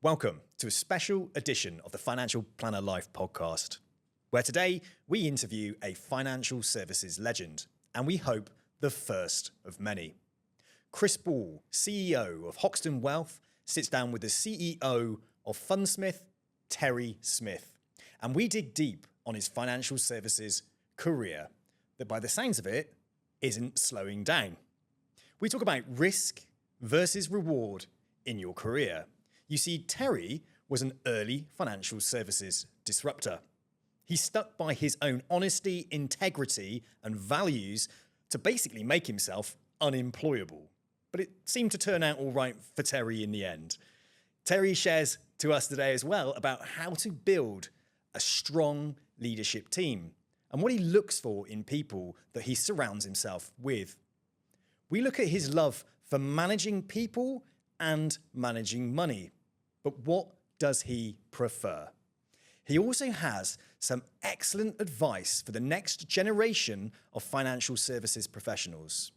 Welcome to a special edition of the Financial Planner Life podcast, where today we interview a financial services legend, and we hope the first of many. Chris Ball, CEO of Hoxton Wealth, sits down with the CEO of Fundsmith, Terry Smith, and we dig deep on his financial services career that, by the sounds of it, isn't slowing down. We talk about risk versus reward in your career. You see, Terry was an early financial services disruptor. He stuck by his own honesty, integrity, and values to basically make himself unemployable. But it seemed to turn out all right for Terry in the end. Terry shares to us today as well about how to build a strong leadership team and what he looks for in people that he surrounds himself with. We look at his love for managing people and managing money. But what does he prefer? He also has some excellent advice for the next generation of financial services professionals.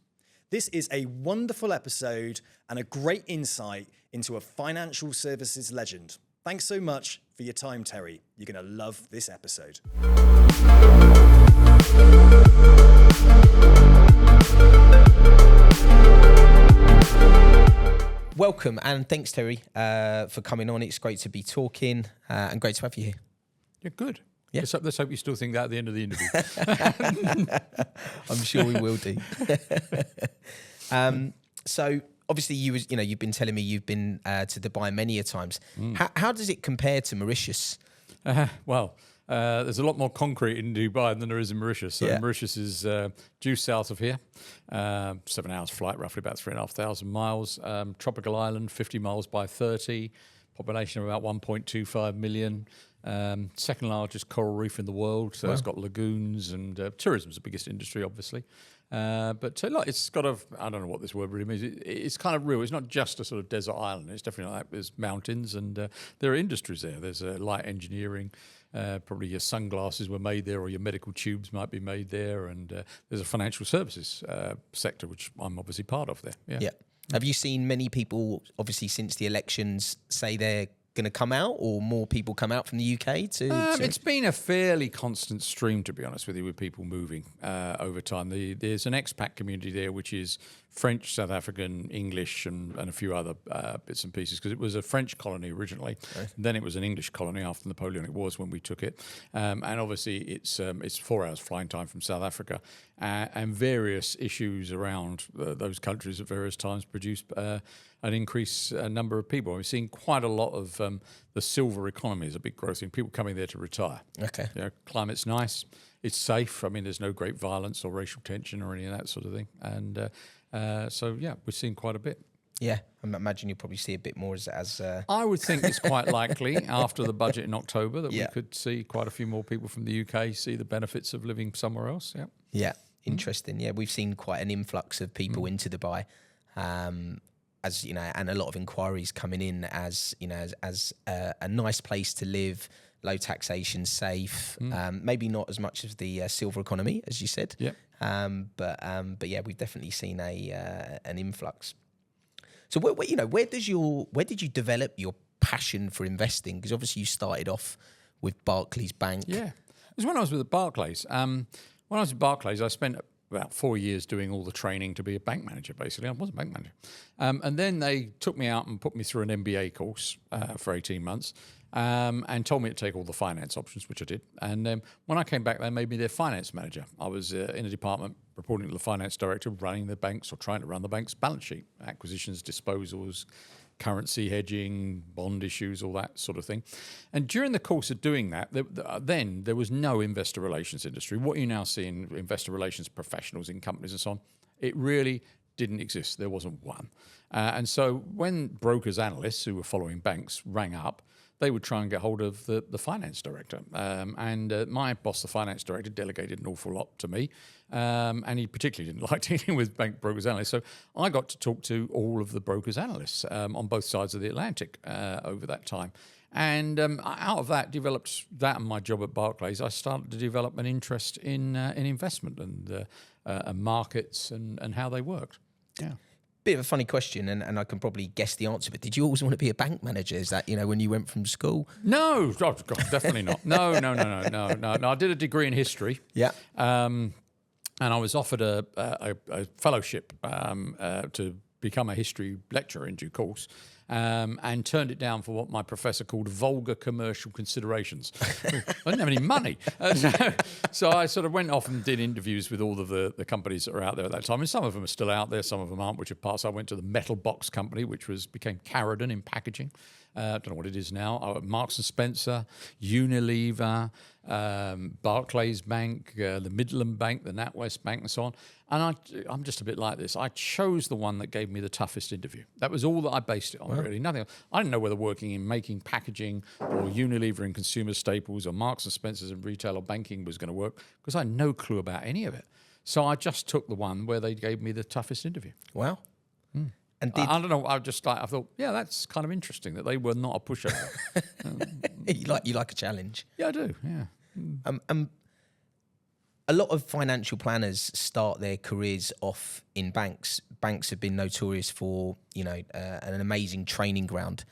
This is a wonderful episode and a great insight into a financial services legend. Thanks so much for your time, Terry. You're going to love this episode. Welcome and thanks, Terry, for coming on. It's great to be talking and great to have you here. Yeah, good. Yeah. Let's hope you still think that at the end of the interview. I'm sure we will do. So obviously you've been telling me you've been to Dubai many a times. How does it compare to Mauritius? There's a lot more concrete in Dubai than there is in Mauritius. So Mauritius is due south of here, 7 hours flight, roughly about 3,500 miles. Tropical island, 50 miles by 30, population of about 1.25 million. Second largest coral reef in the world, so It's got lagoons and tourism's the biggest industry, obviously. It's got I don't know what this word really means. It's kind of real. It's not just a sort of desert island. It's definitely like there's mountains and there are industries there. There's light engineering. Probably your sunglasses were made there, or your medical tubes might be made there, and there's a financial services sector, which I'm obviously part of there. Yeah. Have you seen many people, obviously since the elections, say they're going to come out, or more people come out from the UK to? It's been a fairly constant stream, to be honest with you, with people moving over time. There's an expat community there, which is French, South African, English, and a few other bits and pieces, because it was a French colony originally. Right. Then it was an English colony after the Napoleonic Wars when we took it. And obviously it's 4 hours flying time from South Africa, and various issues around those countries at various times produced an increased number of people. We've seen quite a lot of the silver economy is a big growth in people coming there to retire. Okay. Climate's nice. It's safe. I mean, there's no great violence or racial tension or any of that sort of thing. And we're seeing quite a bit. Yeah, I imagine you'll probably see a bit more as I would think it's quite likely after the budget in October that we could see quite a few more people from the UK see the benefits of living somewhere else. Yeah. Yeah, interesting. Yeah, we've seen quite an influx of people into Dubai. As you know, and a lot of inquiries coming in as a nice place to live, low taxation, safe. Maybe not as much as the silver economy, as you said. Yeah. But yeah, we've definitely seen an influx. So where did you develop your passion for investing? Because obviously you started off with Barclays Bank. Yeah, it was when I was with Barclays. When I was at Barclays, I spent about 4 years doing all the training to be a bank manager, basically. I was a bank manager. And then they took me out and put me through an MBA course for 18 months and told me to take all the finance options, which I did. And when I came back, they made me their finance manager. I was in a department reporting to the finance director, running the banks or trying to run the bank's balance sheet, acquisitions, disposals, currency hedging, bond issues, all that sort of thing. And during the course of doing that, then there was no investor relations industry. What you now see in investor relations professionals in companies and so on, it really didn't exist. There wasn't one. And so when brokers, analysts who were following banks rang up, they would try and get hold of the finance director. And my boss, the finance director, delegated an awful lot to me. And he particularly didn't like dealing with bank brokers, analysts. So I got to talk to all of the brokers, analysts on both sides of the Atlantic over that time. And out of that, developed that and my job at Barclays, I started to develop an interest in investment and markets and how they worked. Yeah. Bit of a funny question, and I can probably guess the answer, but did you always want to be a bank manager? Is that, when you went from school? No, oh, God, definitely not. No. I did a degree in history. Yeah. And I was offered a fellowship to become a history lecturer in due course, and turned it down for what my professor called vulgar commercial considerations. I didn't have any money. So I sort of went off and did interviews with all of the companies that were out there at that time. And some of them are still out there, some of them aren't, which have passed. I went to the metal box company, which became Carradon in packaging. I don't know what it is now. Marks and Spencer, Unilever, Barclays Bank, the Midland Bank, the NatWest Bank, and so on. And I'm just a bit like this. I chose the one that gave me the toughest interview. That was all that I based it on, really. Nothing else. I didn't know whether working in making packaging or Unilever in consumer staples or Marks and Spencer's in retail or banking was going to work, because I had no clue about any of it. So I just took the one where they gave me the toughest interview. Wow. And I don't know. I thought, yeah, that's kind of interesting that they were not a pushover. you like a challenge. Yeah, I do. Yeah. A lot of financial planners start their careers off in banks. Banks have been notorious for, an amazing training ground.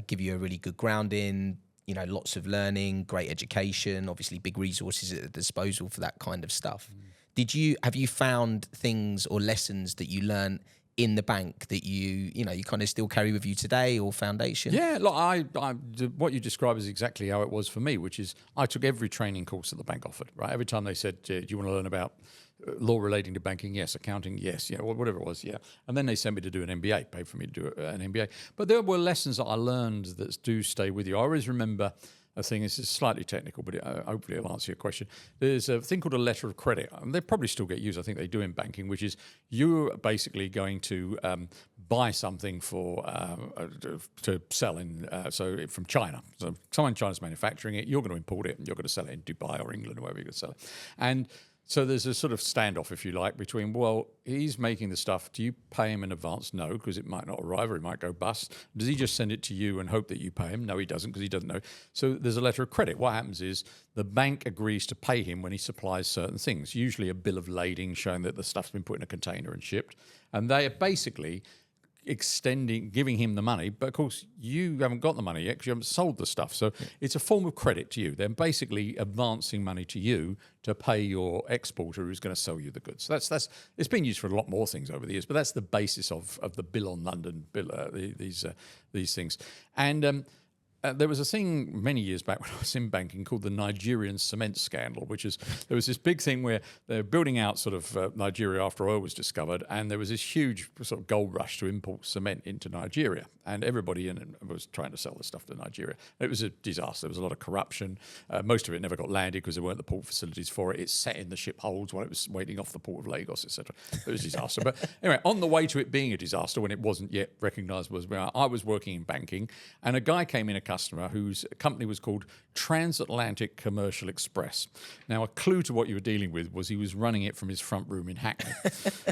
Give you a really good grounding, lots of learning, great education, obviously big resources at the disposal for that kind of stuff. Have you found things or lessons that you learned in the bank that you kind of still carry with you today, or foundation? Yeah, look, what you describe is exactly how it was for me, which is I took every training course that the bank offered, right? Every time they said, do you want to learn about law relating to banking? Yes. Accounting? Yes. Yeah, whatever it was, yeah. And then they sent me to do an MBA, paid for me to do an MBA. But there were lessons that I learned that do stay with you. I always remember a thing, this is slightly technical, but hopefully it'll answer your question. There's a thing called a letter of credit. They probably still get used, I think they do in banking, which is you're basically going to buy something for to sell in, from China. So someone in China's manufacturing it, you're going to import it, and you're going to sell it in Dubai or England or wherever you're going to sell it. And so there's a sort of standoff, if you like, between, well, he's making the stuff. Do you pay him in advance? No, because it might not arrive or it might go bust. Does he just send it to you and hope that you pay him? No, he doesn't, because he doesn't know. So there's a letter of credit. What happens is the bank agrees to pay him when he supplies certain things, usually a bill of lading showing that the stuff's been put in a container and shipped. And they are basically giving him the money, but of course you haven't got the money yet because you haven't sold the stuff. So it's a form of credit to you. They're basically advancing money to you to pay your exporter who's going to sell you the goods. So that's it's been used for a lot more things over the years, but that's the basis of the bill on London bill, these things. And there was a thing many years back when I was in banking called the Nigerian cement scandal, which is there was this big thing where they were building out sort of Nigeria after oil was discovered, and there was this huge sort of gold rush to import cement into Nigeria, and everybody in it was trying to sell the stuff to Nigeria. It was a disaster. There was a lot of corruption. Most of it never got landed because there weren't the port facilities for it. It sat in the ship holds while it was waiting off the port of Lagos, etc. It was a disaster. But anyway, on the way to it being a disaster, when it wasn't yet recognised, I was working in banking, and a guy came in, a customer whose company was called Transatlantic Commercial Express. Now, a clue to what you were dealing with was he was running it from his front room in Hackney.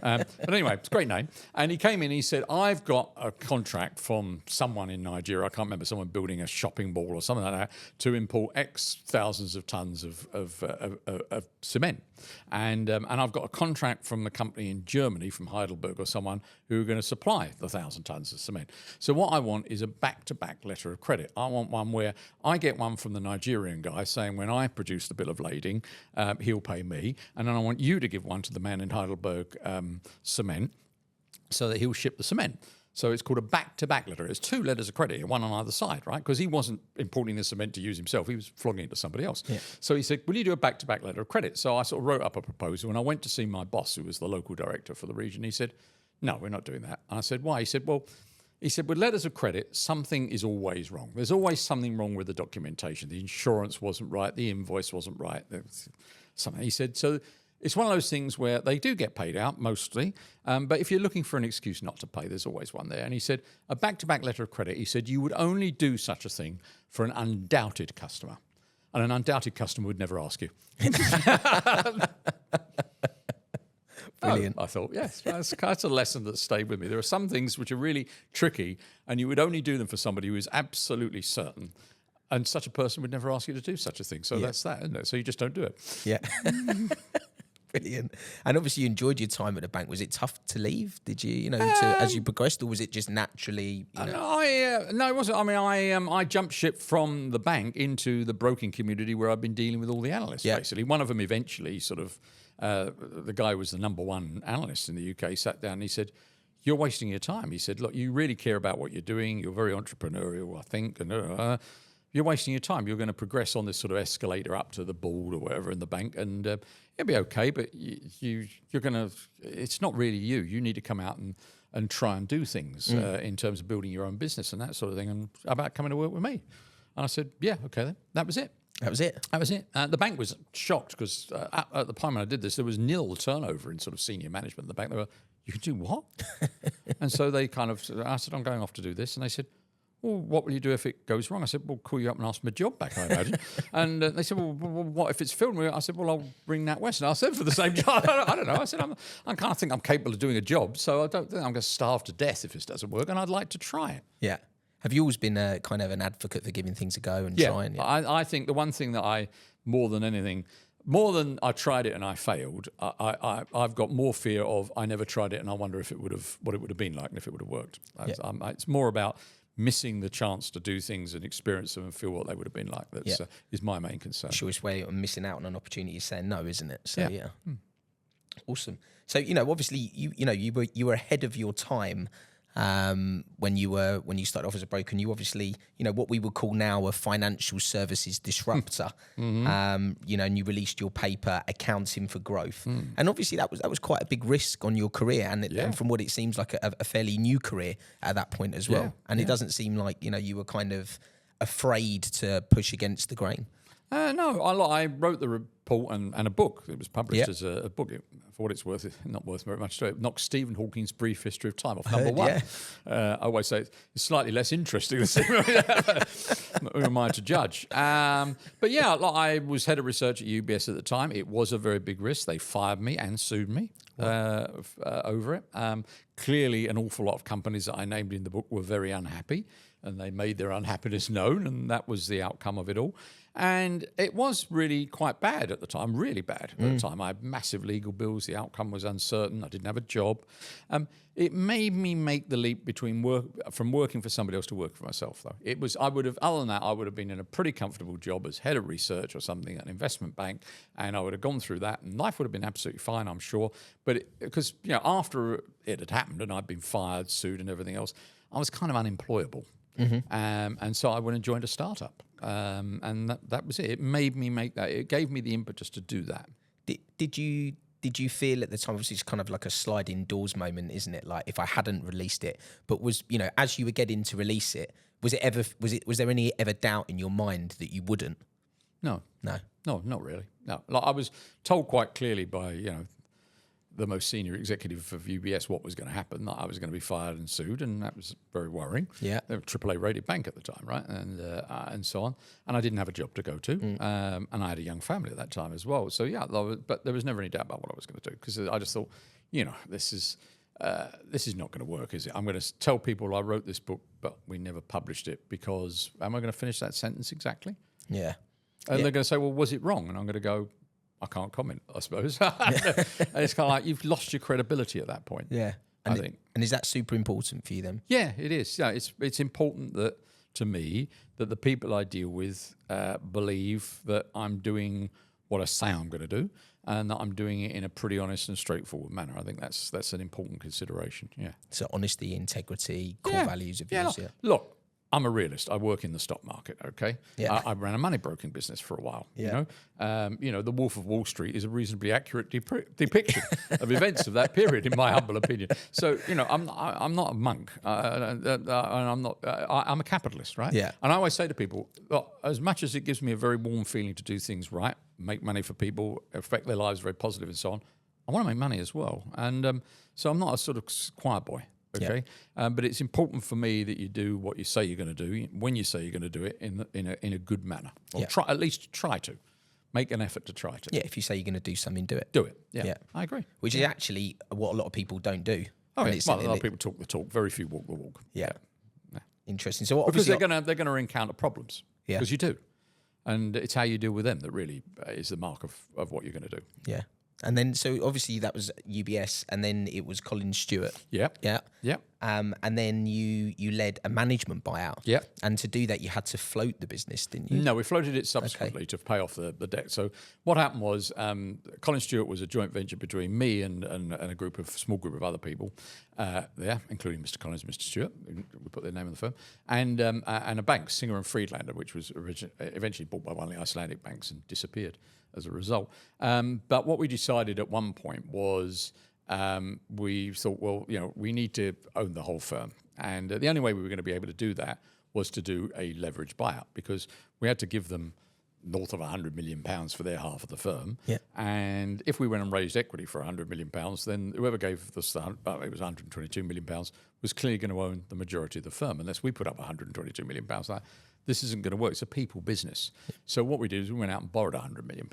But anyway, it's a great name. And he came in and he said, I've got a contract from someone in Nigeria, I can't remember, someone building a shopping mall or something like that, to import X thousands of tons of cement. And I've got a contract from the company in Germany, from Heidelberg or someone, who are going to supply the 1,000 tons of cement. So what I want is a back-to-back letter of credit. I want one where I get one from the Nigerian guy saying when I produce the bill of lading, he'll pay me. And then I want you to give one to the man in Heidelberg cement so that he'll ship the cement. So it's called a back-to-back letter. It's two letters of credit, one on either side, right? Because he wasn't importing the cement to use himself. He was flogging it to somebody else. Yeah. So he said, will you do a back-to-back letter of credit? So I sort of wrote up a proposal, and I went to see my boss, who was the local director for the region. He said, no, we're not doing that. And I said, why? He said, with letters of credit, something is always wrong. There's always something wrong with the documentation. The insurance wasn't right. The invoice wasn't right. There was something. He said, so it's one of those things where they do get paid out mostly, but if you're looking for an excuse not to pay, there's always one there. And he said, a back-to-back letter of credit, he said, you would only do such a thing for an undoubted customer. And an undoubted customer would never ask you. Brilliant. I thought, yes, that's a lesson that stayed with me. There are some things which are really tricky, and you would only do them for somebody who is absolutely certain. And such a person would never ask you to do such a thing. So that's that, isn't it? So you just don't do it. Yeah. Brilliant. And obviously, you enjoyed your time at the bank. Was it tough to leave? Did you, as you progressed, or was it just naturally? No, it wasn't. I mean, I jumped ship from the bank into the broking community where I've been dealing with all the analysts. Yeah. Basically, one of them eventually sort of the guy who was the number one analyst in the UK sat down and he said, "You're wasting your time." He said, "Look, you really care about what you're doing. You're very entrepreneurial, I think, and you're wasting your time. You're going to progress on this sort of escalator up to the board or whatever in the bank, and it'll be okay. But you're going to. It's not really you. You need to come out and try and do things in terms of building your own business and that sort of thing. And about coming to work with me." And I said, "Yeah, okay then." That was it. That was it. That was it. The bank was shocked because at the time when I did this, there was nil turnover in sort of senior management in the bank. They were, "You can do what?" And so they kind of, I said, "I'm going off to do this." And they said, "Well, what will you do if it goes wrong?" I said, "We'll call you up and ask my job back, I imagine." And they said, "Well, what if it's filled?" I said, "Well, I'll bring NatWest." And I said, "For the same job." I don't know. I said, I kind of think I'm capable of doing a job, so I don't think I'm going to starve to death if this doesn't work, and I'd like to try it. Yeah. Have you always been a kind of an advocate for giving things a go and trying? Yeah, I think the one thing that more than I tried it and I failed, I've got more fear of I never tried it and I wonder if what it would have been like and if it would have worked. It's more about missing the chance to do things and experience them and feel what they would have been like. That's is my main concern. Surest way of missing out on an opportunity is saying no, isn't it? So yeah. Awesome. So obviously you were ahead of your time when you started off as a broker, and you obviously what we would call now a financial services disruptor. And you released your paper Accounting for Growth, and obviously that was quite a big risk on your career, and from what it seems like a fairly new career at that point as well. And it doesn't seem like you were kind of afraid to push against the grain. No, I wrote the report and a book. It was published as a book. For what it's worth, it's not worth very much to it. Knocked Stephen Hawking's Brief History of Time off number one. I always say it's slightly less interesting than who am I to judge? But yeah, I was head of research at UBS at the time. It was a very big risk. They fired me and sued me over it. Clearly, an awful lot of companies that I named in the book were very unhappy, and they made their unhappiness known, and that was the outcome of it all. And it was really quite bad at the time, really bad at the time. I had massive legal bills. The outcome was uncertain. I didn't have a job. It made me make the leap from working for somebody else to working for myself, though. Other than that, I would have been in a pretty comfortable job as head of research or something at an investment bank, and I would have gone through that, and life would have been absolutely fine, I'm sure. But because after it had happened and I'd been fired, sued, and everything else, I was kind of unemployable. And so I went and joined a startup. And that was it. It made me make that. It gave me the impetus to do that. Did you feel at the time, obviously it's kind of like a sliding doors moment, isn't it? Like if I hadn't released it, but was, as you were getting to release it, was there any ever doubt in your mind that you wouldn't? No, not really. No, I was told quite clearly by, the most senior executive of UBS what was going to happen, that I was going to be fired and sued, and that was very worrying. Yeah. They were a AAA rated bank at the time, right? And so on. And I didn't have a job to go to. And I had a young family at that time as well. So yeah, but there was never any doubt about what I was going to do, because I just thought, this is not going to work, is it? I'm going to tell people I wrote this book, but we never published it, because am I going to finish that sentence exactly? Yeah. And they're going to say, well, was it wrong? And I'm going to go, I can't comment, I suppose. And it's kind of like you've lost your credibility at that point. Yeah. I think. And is that super important for you then? Yeah, it is. Yeah, it's important that, to me, that the people I deal with believe that I'm doing what I say I'm going to do, and that I'm doing it in a pretty honest and straightforward manner. I think that's an important consideration. Yeah. So honesty, integrity, core values of yours. Yeah. Look, I'm a realist. I work in the stock market, okay? Yeah. I ran a money broking business for a while, Yeah. The Wolf of Wall Street is a reasonably accurate depiction of events of that period, in my humble opinion. So, I'm not a monk, and I'm a capitalist, right? Yeah. And I always say to people, look, as much as it gives me a very warm feeling to do things right, make money for people, affect their lives very positive and so on, I want to make money as well. And so I'm not a sort of choir boy. Okay, but it's important for me that you do what you say you're going to do when you say you're going to do it in a good manner, or at least try to make an effort to try to. Yeah, if you say you're going to do something, do it. Do it. Yeah, I agree. Which is actually what a lot of people don't do. Oh, yeah. A lot of people talk the talk. Very few walk the walk. Yeah. Interesting. So what? Because they're going to encounter problems. Yeah. Because you do, and it's how you deal with them that really is the mark of what you're going to do. Yeah. And then, so obviously that was UBS, and then it was Colin Stewart. Yeah. Yeah. Yeah. And then you led a management buyout. Yeah. And to do that, you had to float the business, didn't you? No, we floated it subsequently to pay off the debt. So what happened was Colin Stewart was a joint venture between me and a small group of other people there, including Mr. Collins and Mr. Stewart. We put their name in the firm. And a bank, Singer and Friedlander, which was eventually bought by one of the Icelandic banks and disappeared as a result. But what we decided at one point was we thought, well, we need to own the whole firm. And the only way we were going to be able to do that was to do a leverage buyout, because we had to give them north of £100 million for their half of the firm. Yeah. And if we went and raised equity for £100 million, then whoever gave us it was £122 million, was clearly going to own the majority of the firm, unless we put up £122 million. Like, this isn't going to work. It's a people business. So what we did is we went out and borrowed £100 million.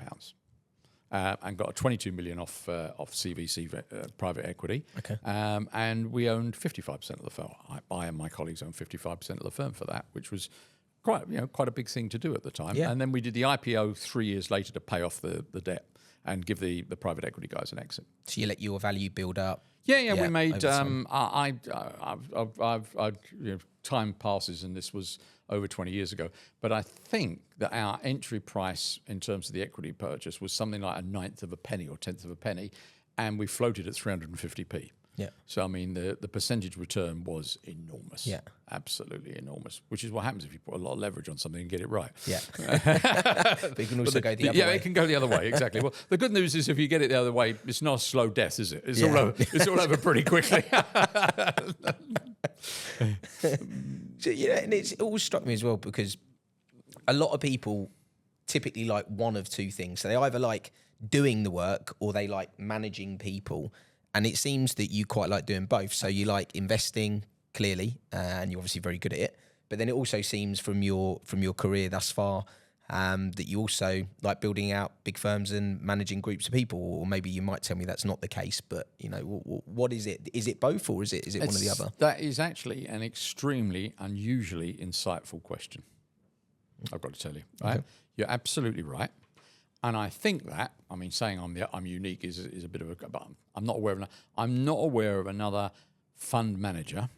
And got a 22 million off CVC private equity. Okay. And we owned 55% of the firm. I and my colleagues owned 55% of the firm for that, which was quite a big thing to do at the time. Yeah. And then we did the IPO 3 years later to pay off the debt and give the private equity guys an exit. So you let your value build up. Yeah. We made. over time. Time passes, and this was over 20 years ago. But I think that our entry price in terms of the equity purchase was something like 1/9 of a penny or 1/10 of a penny, and we floated at 350p. Yeah. So I mean, the percentage return was enormous. Yeah. Absolutely enormous. Which is what happens if you put a lot of leverage on something and get it right. Yeah. But you can also go the other way. Yeah, it can go the other way, exactly. Well, the good news is if you get it the other way, it's not a slow death, is it? It's all over pretty quickly. So, and it always struck me as well, because a lot of people typically like one of two things. So they either like doing the work or they like managing people. And it seems that you quite like doing both. So you like investing, clearly, and you're obviously very good at it. But then it also seems from your career thus far that you also like building out big firms and managing groups of people. Or maybe you might tell me that's not the case. But what is it? Is it both, or is it one or the other? That is actually an extremely unusually insightful question, I've got to tell you. Right? Okay. You're absolutely right. And I think that, I mean, saying I'm unique is a bit of a. But I'm not aware of another fund manager,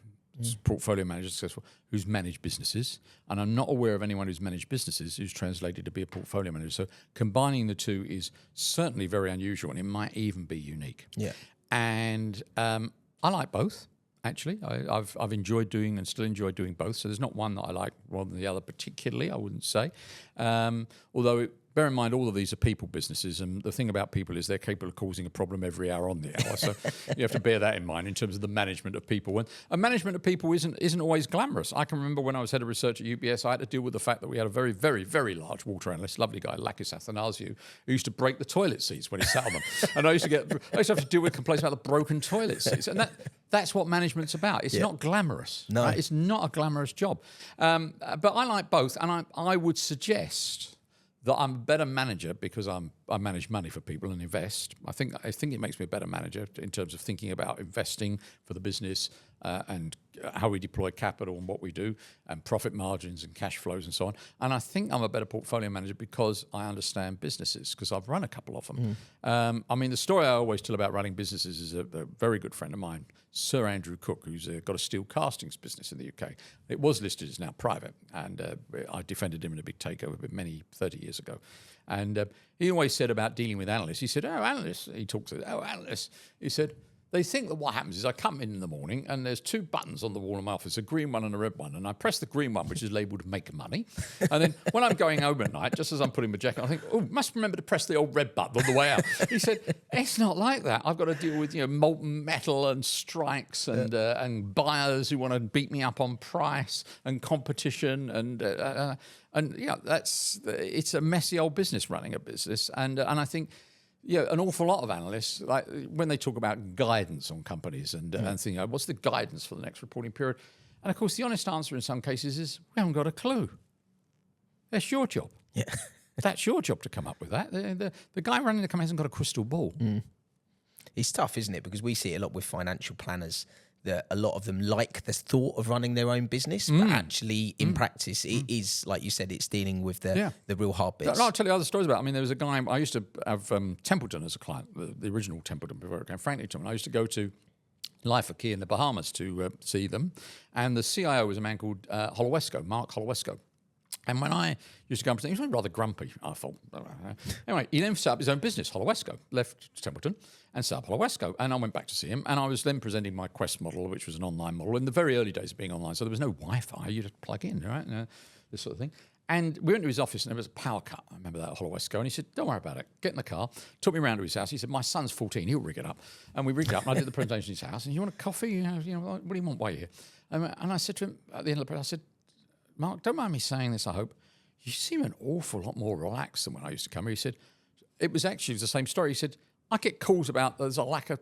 portfolio manager, successful, who's managed businesses, and I'm not aware of anyone who's managed businesses who's translated to be a portfolio manager. So combining the two is certainly very unusual, and it might even be unique. Yeah. And I like both. Actually, I've enjoyed doing and still enjoy doing both. So there's not one that I like more than the other particularly, I wouldn't say. Although bear in mind, all of these are people businesses, and the thing about people is they're capable of causing a problem every hour on the hour. So you have to bear that in mind in terms of the management of people. And management of people isn't always glamorous. I can remember when I was head of research at UBS, I had to deal with the fact that we had a very, very, very large water analyst, lovely guy, Lakis Athanasiou, who used to break the toilet seats when he sat on them. And I used to have to deal with complaints about the broken toilet seats. And that's what management's about. It's not glamorous. No. Right? It's not a glamorous job. But I like both, and I would suggest that I'm a better manager because I manage money for people and invest. I think it makes me a better manager in terms of thinking about investing for the business and how we deploy capital and what we do, and profit margins and cash flows and so on. And I think I'm a better portfolio manager because I understand businesses, because I've run a couple of them. I mean, the story I always tell about running businesses is a very good friend of mine, Sir Andrew Cook, who's got a steel castings business in the UK. It was listed, it's now private, and I defended him in a big takeover 30 years ago. And he always said about dealing with analysts, he said, analysts, he said, they think that what happens is I come in the morning and there's two buttons on the wall in my office, a green one and a red one, and I press the green one, which is labelled make money. And then when I'm going home at night, just as I'm putting my jacket on, I think, must remember to press the old red button on the way out. He said, it's not like that. I've got to deal with molten metal and strikes and buyers who want to beat me up on price and competition and it's a messy old business, running a business, and I think. Yeah, an awful lot of analysts, like when they talk about guidance on companies and think, what's the guidance for the next reporting period? And of course, the honest answer in some cases is we haven't got a clue. That's your job. Yeah, that's your job to come up with that. The guy running the company hasn't got a crystal ball. It's tough, isn't it? Because we see it a lot with financial planners. that a lot of them like the thought of running their own business, but actually in practice, it is, like you said, it's dealing with the real hard bits. I'll tell you other stories about it. I mean, there was a guy, I used to have Templeton as a client, the original Templeton before it came Franklin Templeton. I used to go to Life of Key in the Bahamas to see them. And the CIO was a man called Holowesco, Mark Holowesco. And when I used to go up to him, he was rather grumpy, I thought. Anyway, he then set up his own business, Holowesco, left Templeton and set up Holowesco. And I went back to see him, and I was then presenting my Quest model, which was an online model, in the very early days of being online. So there was no Wi-Fi, you'd have to plug in, right? This sort of thing. And we went to his office, and there was a power cut. I remember that at Holowesco. And he said, don't worry about it. Get in the car. Took me around to his house. He said, my son's 14. He'll rig it up. And we rigged it up. And I did the presentation in his house. And you want a coffee? You know, what do you want while you're here? And I said to him at the end of the presentation, I said, Mark, don't mind me saying this, I hope. You seem an awful lot more relaxed than when I used to come here. He said, it was the same story. He said, I get calls about there's a lack of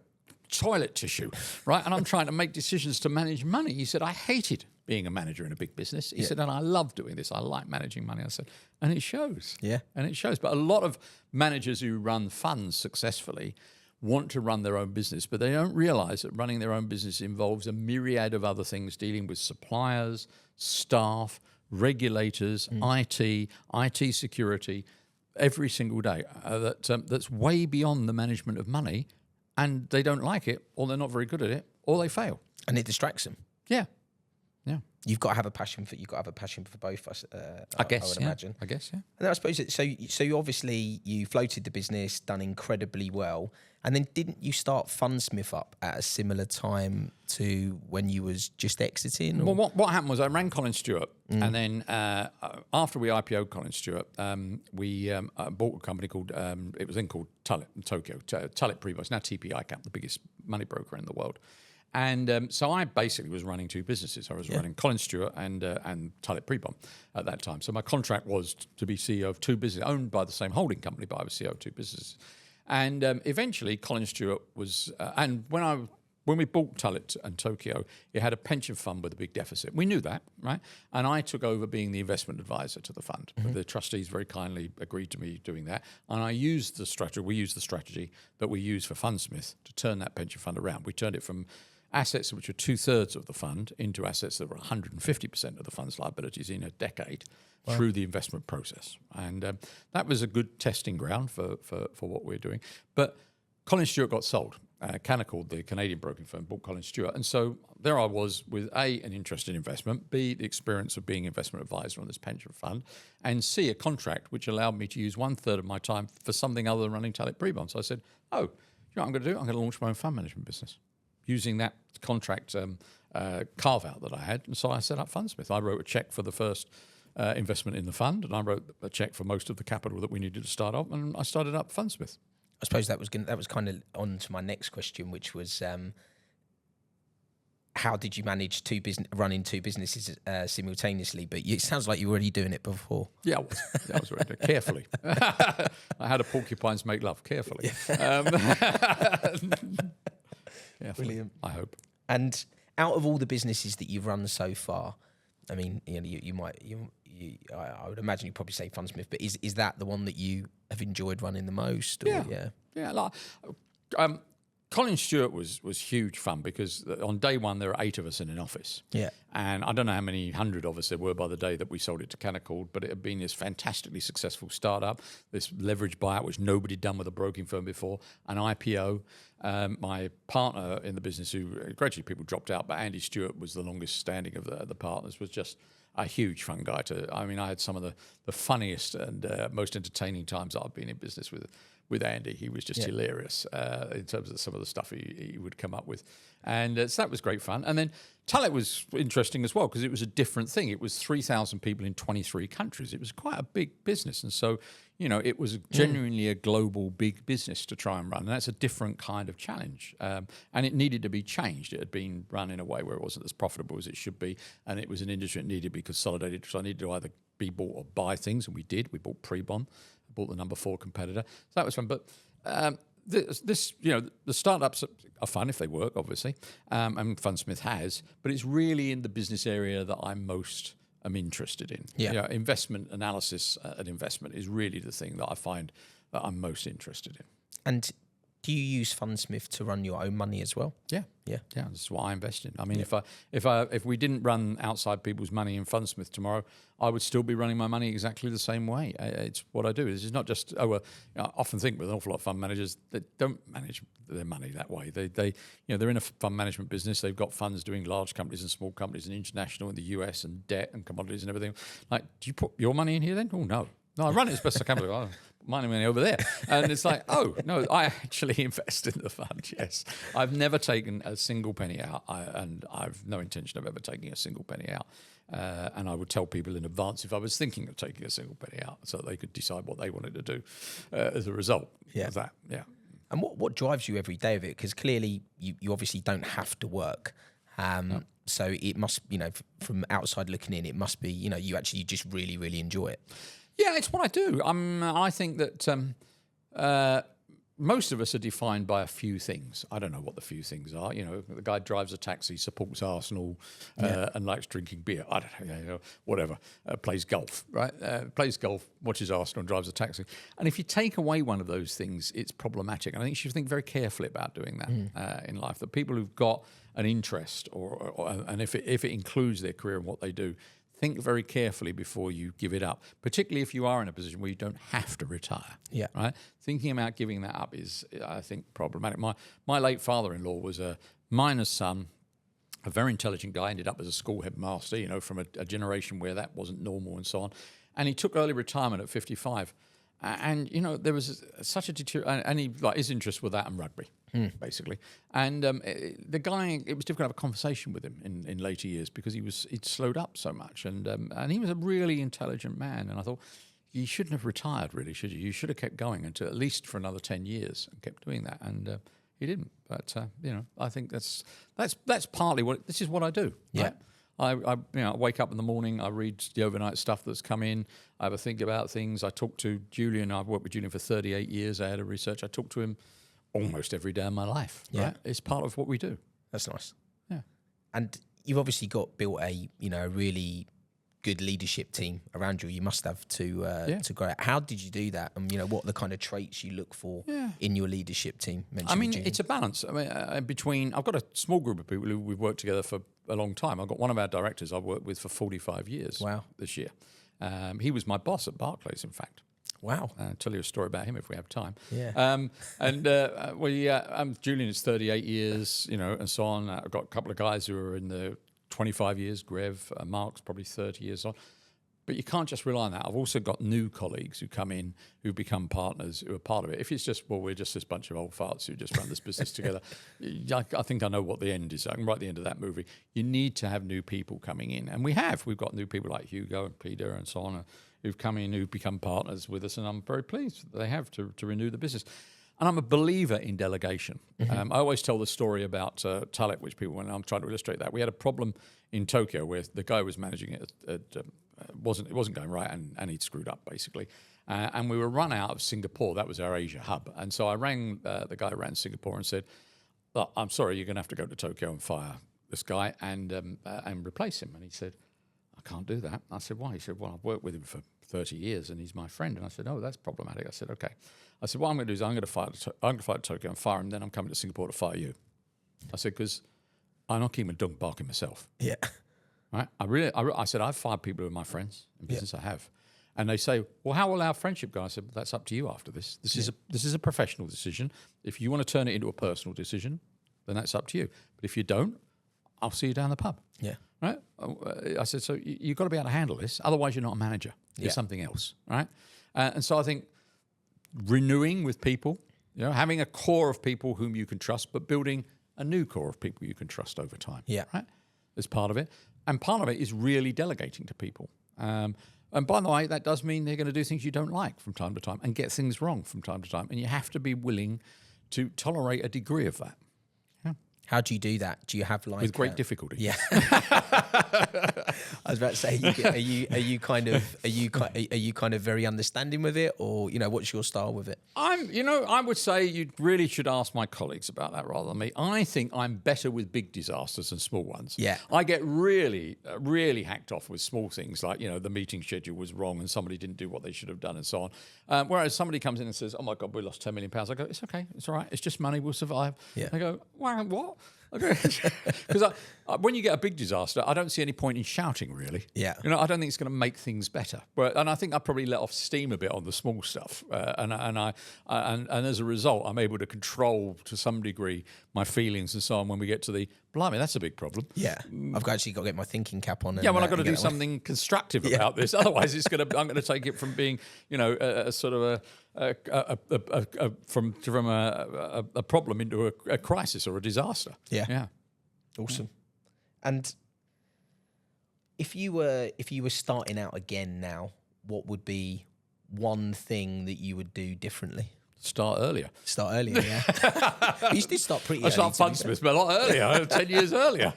toilet tissue, right? And I'm trying to make decisions to manage money. He said, I hated being a manager in a big business. He said, and I love doing this. I like managing money. I said, and it shows. Yeah. And it shows. But a lot of managers who run funds successfully want to run their own business, but they don't realize that running their own business involves a myriad of other things, dealing with suppliers, staff, regulators, IT security, every single day. That's way beyond the management of money, and they don't like it, or they're not very good at it, or they fail. And it distracts them. Yeah. You've got to have a passion for both. I would imagine. I guess, yeah. And I suppose so you obviously you floated the business, done incredibly well, and then didn't you start Fundsmith up at a similar time to when you was just exiting? Or? Well, what happened was I ran Colin Stewart, and then after we IPO'd Colin Stewart, we bought a company called it was then called Tullett in Tokyo, Tullett Prevost, now TP ICAP, the biggest money broker in the world. And so I basically was running two businesses. I was running Colin Stewart and Tullett Prebon at that time. So my contract was to be CEO of two businesses, owned by the same holding company, but I was CEO of two businesses. And eventually Colin Stewart was, and when we bought Tullett and Tokyo, it had a pension fund with a big deficit. We knew that, right? And I took over being the investment advisor to the fund. The trustees very kindly agreed to me doing that. And I used the strategy, we used the strategy that we used for Fundsmith to turn that pension fund around. We turned it from assets which were 2/3 of the fund into assets that were 150% of the fund's liabilities in a decade through the investment process. And that was a good testing ground for what we're doing. But Colin Stewart got sold. Canaccord, the Canadian broking firm, bought Colin Stewart. And so there I was with A, an interest in investment, B, the experience of being investment advisor on this pension fund, and C, a contract which allowed me to use 1/3 of my time for something other than running Tullett Prebon. So I said, you know what I'm going to do? I'm going to launch my own fund management business using that contract carve-out that I had. And so I set up Fundsmith. I wrote a check for the first investment in the fund, and I wrote a check for most of the capital that we needed to start up, and I started up Fundsmith. I suppose that was kind of on to my next question, which was how did you manage running two businesses simultaneously? But it sounds like you were already doing it before. Yeah, I was already carefully. I had a porcupines make love carefully. Carefully, brilliant. I hope. And out of all the businesses that you've run so far, I mean, I would imagine you'd probably say Fundsmith, but is that the one that you have enjoyed running the most? Or, yeah. Like, Colin Stewart was huge fun because on day one there were 8 of us in an office. Yeah. And I don't know how many hundred of us there were by the day that we sold it to Canaccord, but it had been this fantastically successful startup, this leveraged buyout which nobody had done with a broking firm before, an IPO. My partner in the business, who gradually people dropped out, but Andy Stewart was the longest standing of the partners, was just a huge fun guy. I had some of the funniest and most entertaining times that I've been in business with Andy. He was just hilarious in terms of some of the stuff he would come up with. And so that was great fun. And then Tullett was interesting as well because it was a different thing. It was 3,000 people in 23 countries. It was quite a big business. And so, it was genuinely a global big business to try and run. And that's a different kind of challenge. And it needed to be changed. It had been run in a way where it wasn't as profitable as it should be. And it was an industry that needed to be consolidated. So I needed to either be bought or buy things. And we did. We bought Prebon. Bought the number 4 competitor. So that was fun. But the startups are fun if they work, obviously, and Fundsmith has. But it's really in the business area that I'm most interested in. Yeah. Investment analysis and investment is really the thing that I find that I'm most interested in. And Do you use Fundsmith to run your own money as well? Yeah. Yeah. That's what I invest in. I mean, if we didn't run outside people's money in Fundsmith tomorrow, I would still be running my money exactly the same way. It's what I do. This is not just I often think with an awful lot of fund managers that don't manage their money that way. They they're in a fund management business. They've got funds doing large companies and small companies and international in the US and debt and commodities and everything. Like, do you put your money in here then? Oh no. No, I run it as best I can. Oh, my money over there. And it's like, oh, no, I actually invest in the fund, yes. I've never taken a single penny out, and I've no intention of ever taking a single penny out. And I would tell people in advance if I was thinking of taking a single penny out so that they could decide what they wanted to do as a result of that. Yeah. And what drives you every day of it? Because clearly you obviously don't have to work. So it must, from outside looking in, it must be, you actually just really, really enjoy it. Yeah, it's what I do. I think that most of us are defined by a few things. I don't know what the few things are. The guy drives a taxi, supports Arsenal, and likes drinking beer. I don't know, whatever. Plays golf, right? Plays golf, watches Arsenal, and drives a taxi. And if you take away one of those things, it's problematic. And I think you should think very carefully about doing that in life. The people who've got an interest, and if it includes their career and what they do, think very carefully before you give it up, particularly if you are in a position where you don't have to retire. Yeah. Right? Thinking about giving that up is, I think, problematic. My late father-in-law was a miner's son, a very intelligent guy, ended up as a school headmaster, from a generation where that wasn't normal and so on. And he took early retirement at 55. And, there was such a deterioration, and his interests were that and rugby, basically. And the guy, it was difficult to have a conversation with him in later years because he'd slowed up so much. And he was a really intelligent man. And I thought, you shouldn't have retired, really, should you? You should have kept going until at least for another 10 years and kept doing that. And he didn't. But, I think that's partly this is what I do. Yeah. Right? I wake up in the morning, I read the overnight stuff that's come in, I have a think about things. I talk to Julian. I've worked with Julian for 38 years. I had a research. I talk to him almost every day of my life. Yeah. Right? It's part of what we do. That's nice. Yeah. And you've obviously built a really good leadership team around you. You must have to grow it. How did you do that? And what are the kind of traits you look for in your leadership team? It's a balance. Between I've got a small group of people who we've worked together for a long time. I've got one of our directors I've worked with for 45 years. Wow. This year. He was my boss at Barclays, in fact. Wow. I'll tell you a story about him if we have time. Yeah. Julian is 38 years, and so on. I've got a couple of guys who are in the 25 years, Grev, Mark's probably 30 years on. But you can't just rely on that. I've also got new colleagues who come in, who become partners, who are part of it. If it's just, we're just this bunch of old farts who just run this business together, I think I know what the end is. I can write the end of that movie. You need to have new people coming in. And we've got new people like Hugo and Peter and so on, who've come in, who've become partners with us. And I'm very pleased that they have to renew the business. And I'm a believer in delegation. I always tell the story about Talit, which people, when I'm trying to illustrate that. We had a problem in Tokyo where the guy was managing it it wasn't going right, and he'd screwed up basically. And we were run out of Singapore. That was our Asia hub. And so I rang the guy who ran Singapore and said, "Look, I'm sorry, you're going to have to go to Tokyo and fire this guy and replace him." And he said, "I can't do that." I said, "Why?" He said, "Well, I've worked with him for 30 years and he's my friend." And I said, "Oh, that's problematic." I said, "Okay." I said, "What I'm going to do is I'm going to fly to Tokyo and fire him, then I'm coming to Singapore to fire you." I said, "Because I'm not keeping a dog barking myself." Yeah. Right? I said, "I've fired people who are my friends in business. I have." And they say, "Well, how will our friendship go?" I said, "That's up to you after this. This is a professional decision. If you want to turn it into a personal decision, then that's up to you. But if you don't, I'll see you down the pub." Yeah. Right? I said, "So you've got to be able to handle this. Otherwise, you're not a manager. You're something else." Right? And so I think renewing with people, having a core of people whom you can trust, but building a new core of people you can trust over time. Yeah. Right? Is part of it. And part of it is really delegating to people. And by the way, that does mean they're going to do things you don't like from time to time and get things wrong from time to time. And you have to be willing to tolerate a degree of that. Yeah. How do you do that? Do you have like with great difficulty? Yeah. I was about to say, are you kind of very understanding with it, or what's your style with it? I would say you really should ask my colleagues about that rather than me. I think I'm better with big disasters than small ones. Yeah. I get really, really hacked off with small things like, the meeting schedule was wrong and somebody didn't do what they should have done and so on. Whereas somebody comes in and says, oh my God, we lost £10 million. I go, it's okay. It's all right. It's just money. We'll survive. Yeah. I go, wow, what? Because when you get a big disaster, I don't see any point in shouting, really. Yeah. I don't think it's going to make things better. And I think I probably let off steam a bit on the small stuff, and as a result, I'm able to control to some degree my feelings and so on when we get to the blimey, that's a big problem. Yeah, I've actually got to get my thinking cap on. I've got to do something constructive about this. Otherwise, I'm going to take it from being, a sort of from a problem into a crisis or a disaster. Yeah. Awesome. And if you were starting out again now, what would be one thing that you would do differently? Start earlier, yeah. You did start pretty early. I start Fundsmith a lot earlier, 10 years earlier.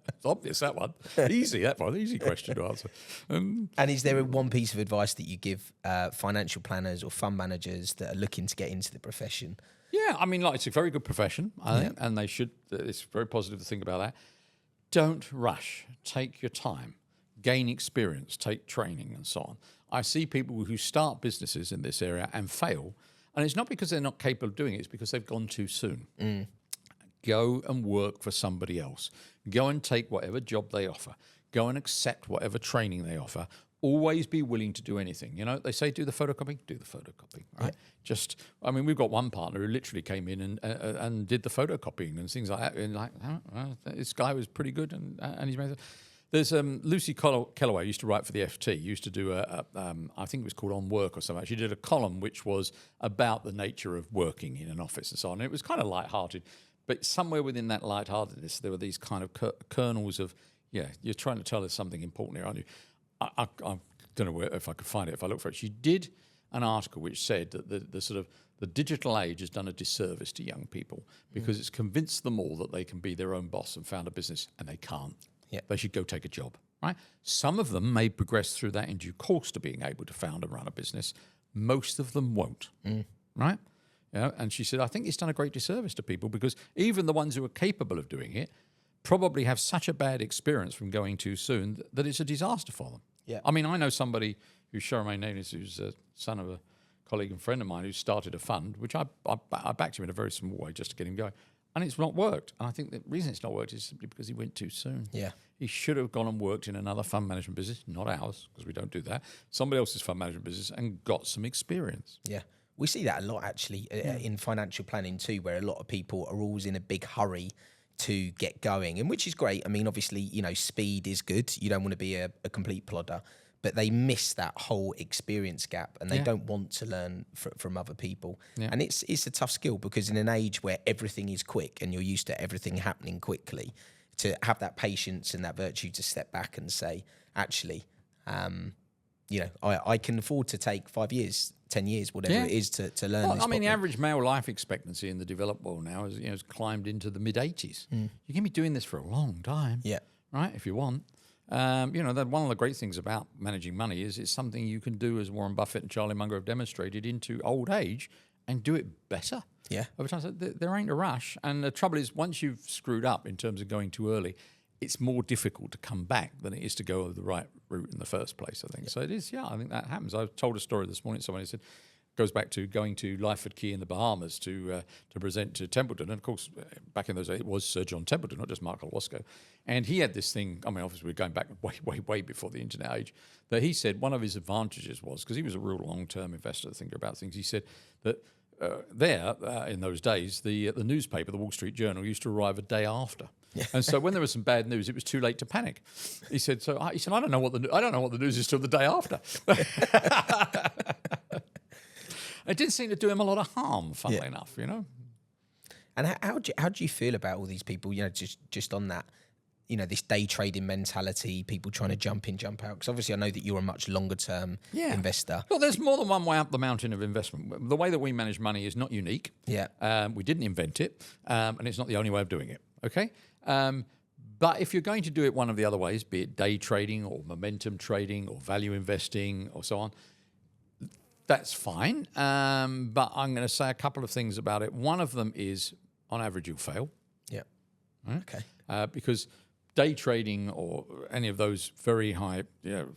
It's obvious, that one. Easy question to answer. And is there one piece of advice that you give financial planners or fund managers that are looking to get into the profession? Yeah, it's a very good profession, I think, and it's very positive to think about that. Don't rush. Take your time. Gain experience. Take training and so on. I see people who start businesses in this area and fail, and it's not because they're not capable of doing it, it's because they've gone too soon. Go and work for somebody else. Go and take whatever job they offer. Go and accept whatever training they offer. Always be willing to do anything. They say do the photocopying, do the photocopying, right? Yeah. We've got one partner who literally came in and did the photocopying and things like that. And this guy was pretty good, and he's made it. There's Lucy Kellaway used to write for the FT. Used to do I think it was called On Work or something. She did a column which was about the nature of working in an office and so on. And it was kind of lighthearted, but somewhere within that lightheartedness, there were these kind of kernels of, you're trying to tell us something important here, aren't you? I don't know if I could find it if I look for it. She did an article which said that the digital age has done a disservice to young people because it's convinced them all that they can be their own boss and found a business, and they can't. Yeah. They should go take a job, right? Some of them may progress through that in due course to being able to found and run a business. Most of them won't, right? And she said, I think it's done a great disservice to people because even the ones who are capable of doing it probably have such a bad experience from going too soon that it's a disaster for them. Yeah. I know somebody whose Charmaine name is, who's a son of a colleague and friend of mine who started a fund, which I backed him in a very small way just to get him going. And it's not worked. And I think the reason it's not worked is simply because he went too soon. Yeah. He should have gone and worked in another fund management business, not ours, because we don't do that, somebody else's fund management business, and got some experience. Yeah. We see that a lot, actually, in financial planning too, where a lot of people are always in a big hurry to get going, and which is great. Obviously, speed is good. You don't want to be a complete plodder, but they miss that whole experience gap, and they don't want to learn from other people. Yeah. And it's a tough skill because in an age where everything is quick and you're used to everything happening quickly, to have that patience and that virtue to step back and say, actually, I can afford to take 5 years, 10 years, whatever it is to learn this. The average male life expectancy in the developed world now has climbed into the mid-80s. You can be doing this for a long time, right, if you want. That one of the great things about managing money is it's something you can do, as Warren Buffett and Charlie Munger have demonstrated, into old age and do it better. Yeah. Over time, so there ain't a rush. And the trouble is, once you've screwed up in terms of going too early, it's more difficult to come back than it is to go the right route in the first place, I think. Yeah. So it is, I think that happens. I told a story this morning, somebody said, goes back to going to Lyford Key in the Bahamas to present to Templeton. And of course, back in those days, it was Sir John Templeton, not just Michael Wasco. And he had this thing, obviously we're going back way before the internet age, that he said one of his advantages was, because he was a real long-term investor thinker about things, he said that in those days, the newspaper, the Wall Street Journal, used to arrive a day after. Yeah. And so when there was some bad news, it was too late to panic. He said, I don't know what the news is till the day after. It didn't seem to do him a lot of harm, funnily enough, And how do you feel about all these people, just on that, this day trading mentality, people trying to jump in, jump out? Because obviously I know that you're a much longer term investor. Well, there's more than one way up the mountain of investment. The way that we manage money is not unique. Yeah. We didn't invent it, and it's not the only way of doing it. Okay. But if you're going to do it one of the other ways, be it day trading or momentum trading or value investing or so on, that's fine. But I'm going to say a couple of things about it. One of them is, on average, you'll fail. Yeah. Right? Okay. Because day trading or any of those very high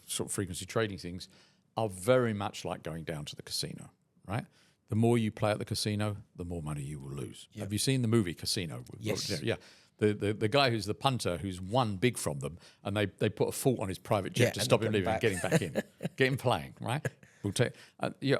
sort of frequency trading things are very much like going down to the casino, right? The more you play at the casino, the more money you will lose. Yep. Have you seen the movie Casino? Yes. Yeah. The guy who's the punter who's won big from them, and they put a fault on his private jet to stop him leaving and get him back in, get him playing, right? We'll take,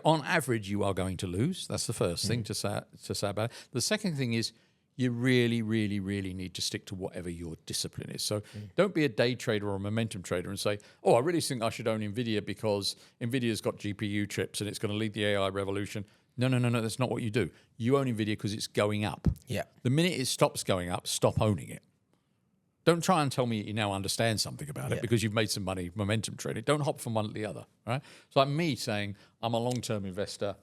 on average, you are going to lose. That's the first thing to say about it. The second thing is you really, really, really need to stick to whatever your discipline is. So don't be a day trader or a momentum trader and say, oh, I really think I should own NVIDIA because NVIDIA's got GPU chips and it's going to lead the AI revolution. No, that's not what you do. You own NVIDIA because it's going up. Yeah. The minute it stops going up, stop owning it. Don't try and tell me you now understand something about it because you've made some money momentum trading. Don't hop from one to the other, right? It's like me saying I'm a long-term investor.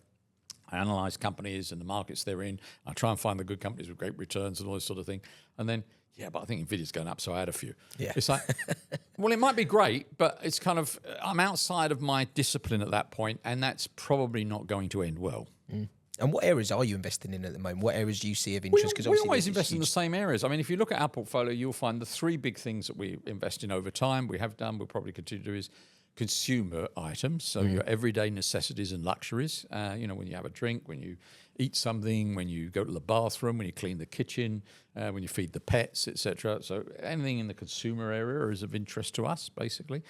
I analyze companies and the markets they're in. I try and find the good companies with great returns and all this sort of thing. And then, but I think NVIDIA's going up, so I had a few. Yeah. It's like, well, it might be great, but it's kind of, I'm outside of my discipline at that point, and that's probably not going to end well. And what areas are you investing in at the moment? What areas do you see of interest? Because we always invest in the same areas. I mean, if you look at our portfolio, you'll find the three big things that we invest in over time, we have done, we'll probably continue to do, is consumer items, so your everyday necessities and luxuries. When you have a drink, when you eat something, when you go to the bathroom, when you clean the kitchen, when you feed the pets, etc. So anything in the consumer area is of interest to us, basically.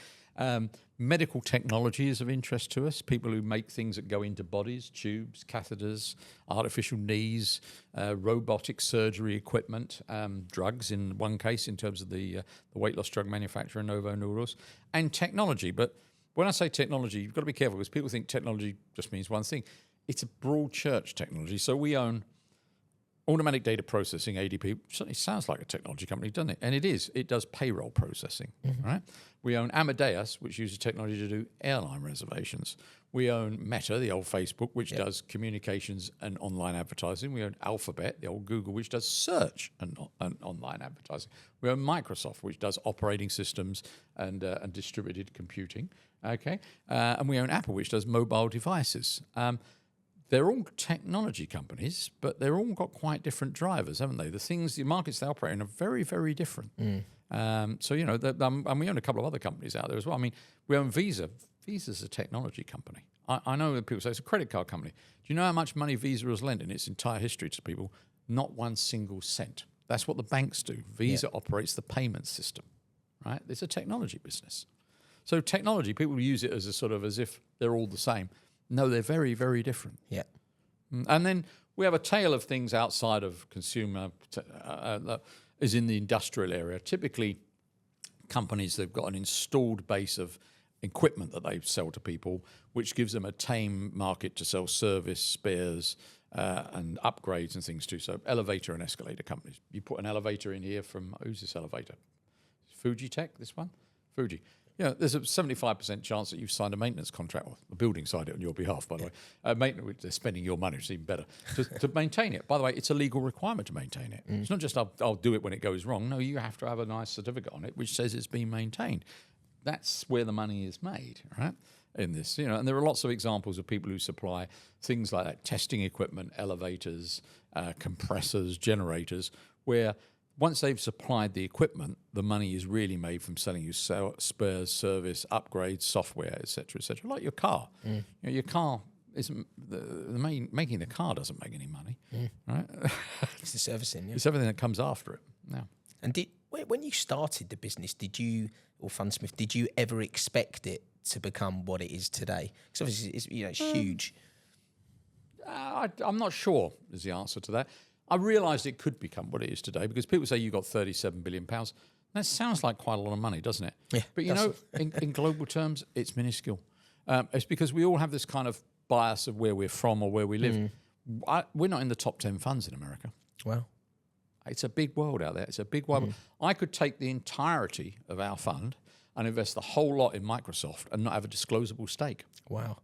Medical technology is of interest to us. People who make things that go into bodies, tubes, catheters, artificial knees, robotic surgery equipment, drugs in one case in terms of the weight loss drug manufacturer Novo Nordisk, and technology. But when I say technology, you've got to be careful because people think technology just means one thing. It's a broad church technology. So we own automatic data processing, ADP. Certainly sounds like a technology company, doesn't it? And it is. It does payroll processing, right? We own Amadeus, which uses technology to do airline reservations. We own Meta, the old Facebook, which does communications and online advertising. We own Alphabet, the old Google, which does search and online advertising. We own Microsoft, which does operating systems and distributed computing. Okay, and we own Apple, which does mobile devices. They're all technology companies, but they're all got quite different drivers, haven't they? The markets they operate in are very, very different. And we own a couple of other companies out there as well. I mean, we own Visa. Visa's a technology company. I know that people say it's a credit card company. Do you know how much money Visa has lent in its entire history to people? Not one single cent. That's what the banks do. Visa operates the payment system, right? It's a technology business. So technology, people use it as if they're all the same. No, they're very, very different. Yeah. And then we have a tail of things outside of consumer, is in the industrial area. Typically, companies, they've got an installed base of equipment that they sell to people, which gives them a tame market to sell service, spares, and upgrades and things too. So elevator and escalator companies. You put an elevator in here from, who's this elevator? Fujitech, this one? Fuji. There's a 75% chance that you've signed a maintenance contract, or the building signed it on your behalf, by the way. Maintenance, they're spending your money, it's even better, to maintain it. By the way, it's a legal requirement to maintain it. It's not just I'll do it when it goes wrong. No, you have to have a nice certificate on it which says it's been maintained. That's where the money is made, right? In this, and there are lots of examples of people who supply things like that, testing equipment, elevators, compressors, generators, where once they've supplied the equipment, the money is really made from selling you spares, service, upgrades, software, etc., etc. Like your car. Your car isn't making the car doesn't make any money, right? It's the servicing. Yeah. It's everything that comes after it. Yeah. And when you started the business, or Fundsmith, did you ever expect it to become what it is today? Because obviously, it's huge. I'm not sure is the answer to that. I realised it could become what it is today because people say you got £37 billion. That sounds like quite a lot of money, doesn't it? Yeah. But in global terms, it's minuscule. It's because we all have this kind of bias of where we're from or where we live. We're not in the top 10 funds in America. Wow. It's a big world out there. It's a big world. I could take the entirety of our fund and invest the whole lot in Microsoft and not have a disclosable stake. Wow.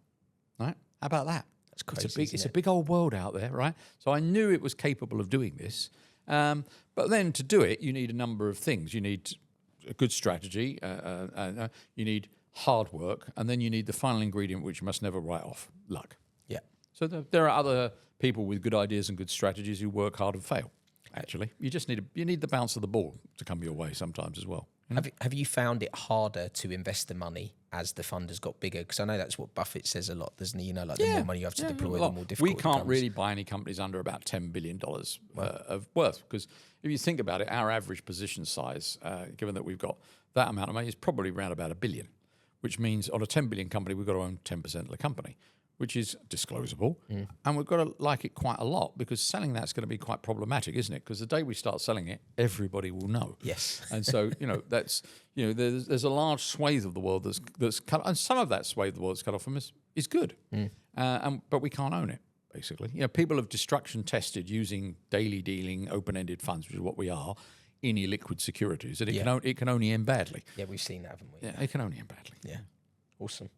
Right? How about that? That's crazy. It's a big old world out there, right? So I knew it was capable of doing this. But then to do it, you need a number of things. You need a good strategy, you need hard work, and then you need the final ingredient, which you must never write off, luck. Yeah. So there are other people with good ideas and good strategies who work hard and fail, actually. You just need the bounce of the ball to come your way sometimes as well. Have you found it harder to invest the money as the fund has got bigger? Because I know that's what Buffett says a lot, doesn't he? The more money you have to deploy, the more difficult we can't it becomes. really buy any companies under about $10 billion of worth. Because if you think about it, our average position size, given that we've got that amount of money, is probably around about $1 billion, which means on a 10 billion company, we've got to own 10% of the company, which is disclosable. And we've got to like it quite a lot, because selling that's going to be quite problematic, isn't it? Because the day we start selling it, everybody will know. Yes. And so, there's a large swathe of the world that's cut, and some of that swathe of the world that's cut off from us is good. But we can't own it, basically. People have destruction tested using daily dealing, open-ended funds, which is what we are, in illiquid securities, and it can only end badly. Yeah, we've seen that, haven't we? Yeah, it can only end badly. Yeah. Awesome.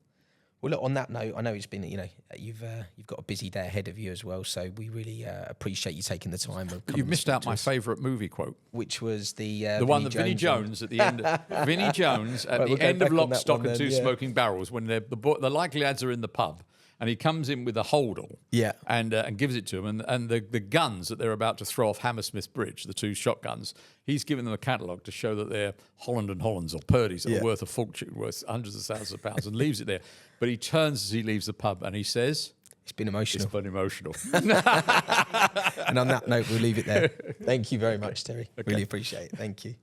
Well, look, on that note, I know it's been, you've got a busy day ahead of you as well, so we really appreciate you taking the time. You've missed out my favourite movie quote, which was the one that Vinnie Jones at the end. Vinnie Jones at the end of Lock, Stock and Two Smoking Barrels, when the likely lads are in the pub, and he comes in with a holdall, and gives it to them, and the guns that they're about to throw off Hammersmith Bridge, the two shotguns, he's given them a catalogue to show that they're Holland and Hollands or Purdy's that are worth a fortune, worth hundreds of thousands of pounds, and leaves it there. But he turns as he leaves the pub and he says, "It's been emotional." It's been emotional. And on that note, we'll leave it there. Thank you very much, Terry. Really appreciate it. Thank you.